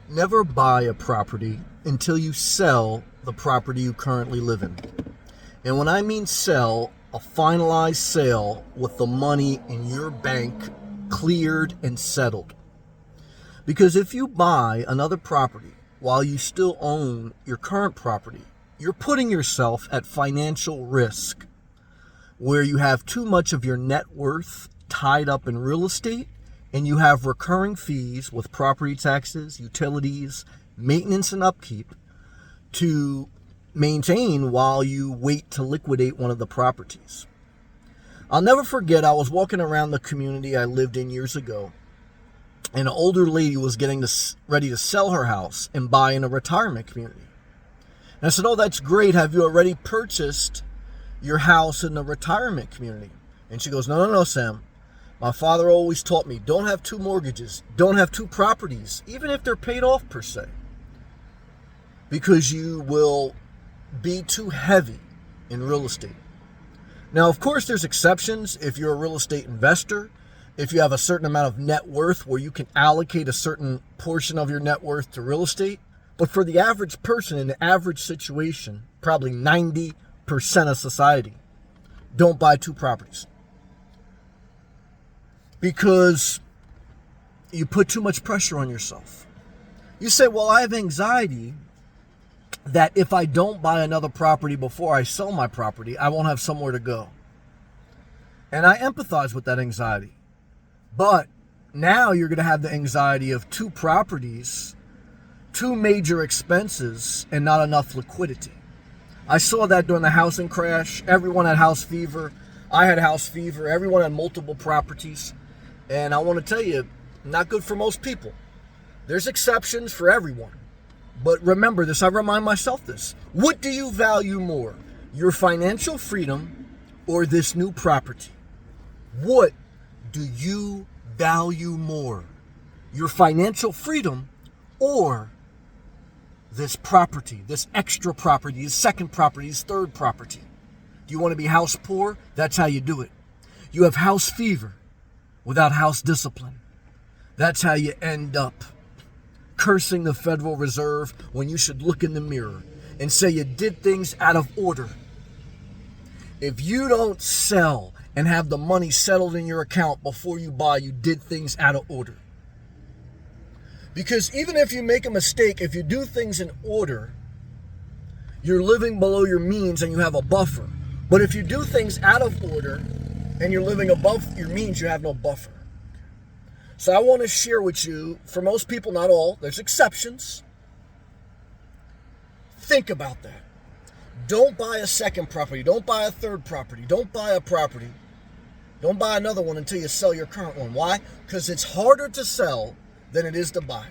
Never buy a property until you sell the property you currently live in. And when I mean sell, a finalized sale with the money in your bank cleared and settled. Because if you buy another property while you still own your current property, you're putting yourself at financial risk where you have too much of your net worth tied up in real estate and you have recurring fees with property taxes, utilities, maintenance, and upkeep to maintain while you wait to liquidate one of the properties. I'll never forget, I was walking around the community I lived in years ago, and an older lady was getting ready to sell her house and buy in a retirement community. And I said, "Oh, that's great. Have you already purchased your house in the retirement community?" And she goes, No, Sam. My father always taught me, don't have two mortgages, don't have two properties, even if they're paid off per se, because you will be too heavy in real estate. Now, of course, there's exceptions if you're a real estate investor, if you have a certain amount of net worth where you can allocate a certain portion of your net worth to real estate. But for the average person in the average situation, probably 90% of society, don't buy two properties. Because you put too much pressure on yourself. You say, well, I have anxiety that if I don't buy another property before I sell my property, I won't have somewhere to go. And I empathize with that anxiety. But now you're going to have the anxiety of two properties, two major expenses, and not enough liquidity. I saw that during the housing crash. Everyone had house fever. I had house fever. Everyone had multiple properties. And I want to tell you, not good for most people. There's exceptions for everyone. But remember this, I remind myself this. What do you value more? Your financial freedom or this new property? What do you value more? Your financial freedom or this property, this extra property, this second property, this third property? Do you want to be house poor? That's how you do it. You have house fever without house discipline. That's how you end up cursing the Federal Reserve when you should look in the mirror and say you did things out of order. If you don't sell and have the money settled in your account before you buy, you did things out of order. Because even if you make a mistake, if you do things in order, you're living below your means and you have a buffer. But if you do things out of order and you're living above your means, you have no buffer. So I want to share with you, for most people, not all, there's exceptions. Think about that. Don't buy a second property. Don't buy a third property. Don't buy a property. Don't buy another one until you sell your current one. Why? Because it's harder to sell than it is to buy.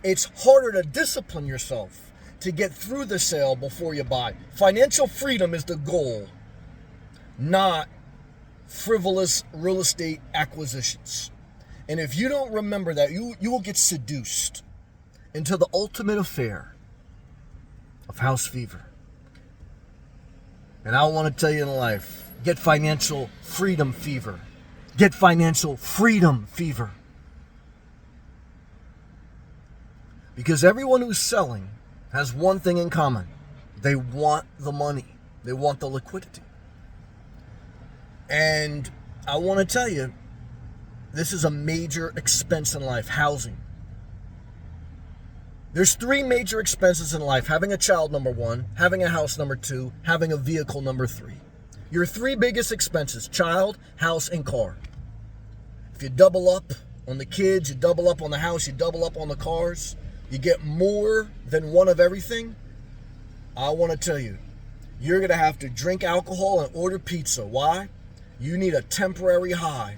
It's harder to discipline yourself to get through the sale before you buy. Financial freedom is the goal, not frivolous real estate acquisitions. And if you don't remember that, you will get seduced into the ultimate affair of house fever. And I want to tell you in life, get financial freedom fever. Get financial freedom fever. Because everyone who's selling has one thing in common. They want the money. They want the liquidity. And I want to tell you, this is a major expense in life, housing. There's three major expenses in life. Having a child, number one. Having a house, number two. Having a vehicle, number three. Your three biggest expenses, child, house, and car. If you double up on the kids, you double up on the house, you double up on the cars, you get more than one of everything, I want to tell you, you're going to have to drink alcohol and order pizza. Why? You need a temporary high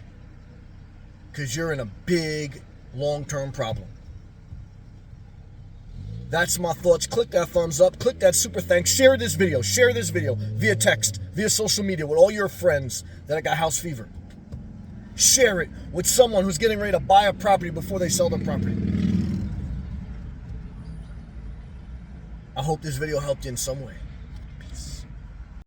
because you're in a big, long-term problem. That's my thoughts. Click that thumbs up. Click that super thanks. Share this video. Share this video via text, via social media with all your friends that got house fever. Share it with someone who's getting ready to buy a property before they sell their property. I hope this video helped you in some way.